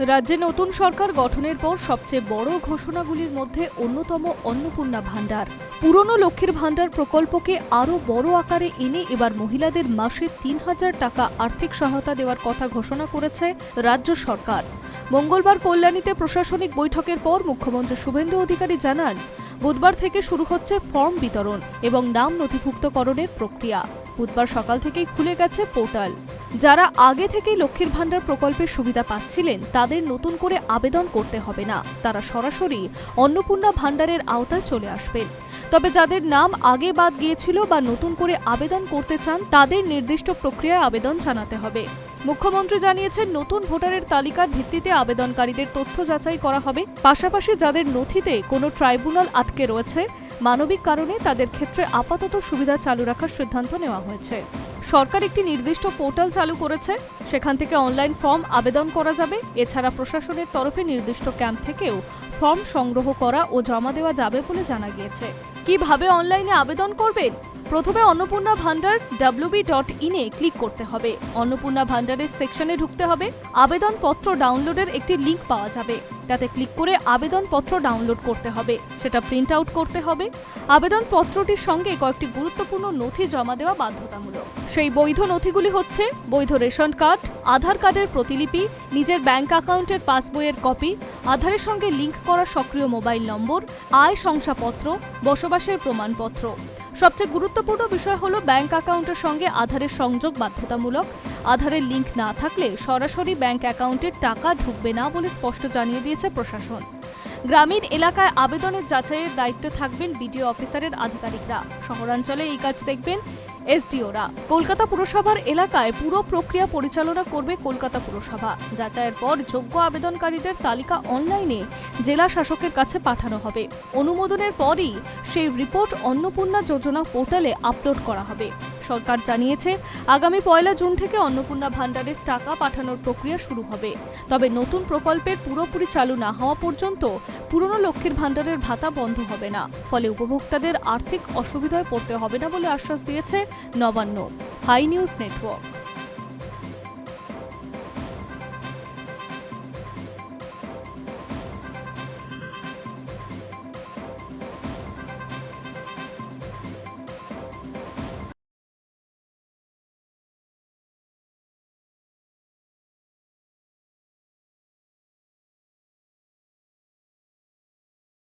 রাজ্যে নতুন সরকার গঠনের পর সবচেয়ে বড় ঘোষণাগুলির মধ্যে অন্যতম অন্নপূর্ণা ভাণ্ডার। পুরনো লক্ষ্মীর ভাণ্ডার প্রকল্পকে আরও বড় আকারে এনে এবার মহিলাদের মাসে ৩,০০০ টাকা আর্থিক সহায়তা দেওয়ার কথা ঘোষণা করেছে রাজ্য সরকার। মঙ্গলবার কল্যাণীতে প্রশাসনিক বৈঠকের পর মুখ্যমন্ত্রী শুভেন্দু অধিকারী জানান, বুধবার থেকে শুরু হচ্ছে ফর্ম বিতরণ এবং নাম নথিভুক্তকরণের প্রক্রিয়া। বুধবার সকাল থেকেই খুলে গেছে পোর্টাল। যারা আগে থেকেই লক্ষ্মীর ভাণ্ডার প্রকল্পের সুবিধা পাচ্ছিলেন তাদের নতুন করে আবেদন করতে হবে না, তারা সরাসরি অন্নপূর্ণা ভাণ্ডারের আওতায় চলে আসবেন। তবে যাদের নাম আগে বাদ গিয়েছিল বা নতুন করে আবেদন করতে চান তাদের নির্দিষ্ট প্রক্রিয়ায় আবেদন জানাতে হবে। মুখ্যমন্ত্রী জানিয়েছেন, নতুন ভোটারের তালিকার ভিত্তিতে আবেদনকারীদের তথ্য যাচাই করা হবে। পাশাপাশি যাদের নথিতে কোনো ট্রাইব্যুনাল আটকে রয়েছে, মানবিক কারণে তাদের ক্ষেত্রে আপাতত সুবিধা চালু রাখার সিদ্ধান্ত নেওয়া হয়েছে। সরকার একটি নির্দিষ্ট পোর্টাল চালু করেছে, সেখান থেকে অনলাইন ফর্ম আবেদন করা যাবে। এছাড়া প্রশাসনের তরফে নির্দিষ্ট ক্যাম্প থেকেও ফর্ম সংগ্রহ করা ও জমা দেওয়া যাবে বলে জানা গিয়েছে। কিভাবে অনলাইনে আবেদন করবেন? প্রথমে অন্নপূর্ণা ভাণ্ডার wb.in এ ক্লিক করতে হবে। অন্নপূর্ণা ভাণ্ডারের সেকশনে ঢুকতে হবে। আবেদনপত্র ডাউনলোডের একটি লিঙ্ক পাওয়া যাবে, তাতে ক্লিক করে আবেদনপত্র ডাউনলোড করতে হবে, সেটা প্রিন্ট আউট করতে হবে। আবেদনপত্রটির সঙ্গে কয়েকটি গুরুত্বপূর্ণ নথি জমা দেওয়া বাধ্যতামূলক। সেই বৈধ নথিগুলি হচ্ছে বৈধ রেশন কার্ড, আধার কার্ডের প্রতিলিপি, নিজের ব্যাংক অ্যাকাউন্টের পাসবইয়ের কপি, আধারের সঙ্গে লিঙ্ক করা সক্রিয় মোবাইল নম্বর, আয় শংসাপত্র, বসবাসের প্রমাণপত্র। সবচেয়ে গুরুত্বপূর্ণ বিষয় হলো ব্যাংক অ্যাকাউন্টের সঙ্গে আধারের সংযোগ বাধ্যতামূলক। আধারের লিঙ্ক না থাকলে সরাসরি ব্যাংক অ্যাকাউন্টে টাকা ঢুকবে না বলে স্পষ্ট জানিয়ে দিয়েছে প্রশাসন। গ্রামীণ এলাকায় আবেদনের যাচাইয়ের দায়িত্বে থাকবেন বিডিও অফিসারের আধিকারিকরা। শহরাঞ্চলে এই কাজ দেখবেন এসডিওরা। কলকাতা পুরসভার এলাকায় পুরো প্রক্রিয়া পরিচালনা করবে কলকাতা পুরসভা। যাচাইয়ের পর যোগ্য আবেদনকারীদের তালিকা অনলাইনে জেলা শাসকের কাছে পাঠানো হবে। অনুমোদনের পরই সেই রিপোর্ট অন্নপূর্ণা যোজনা পোর্টালে আপলোড করা হবে। সরকার জানিয়েছে, আগামী ১ জুন থেকে অন্নপূর্ণা ভাণ্ডারের টাকা পাঠানোর প্রক্রিয়া শুরু হবে। তবে নতুন প্রকল্পের পুরোপুরি চালু না হওয়া পর্যন্ত পুরনো লক্ষ্মীর ভাণ্ডারের ভাতা বন্ধ হবে না। ফলে উপভোক্তাদের আর্থিক অসুবিধায় পড়তে হবে না বলে আশ্বাস দিয়েছে নবান্ন। High news network.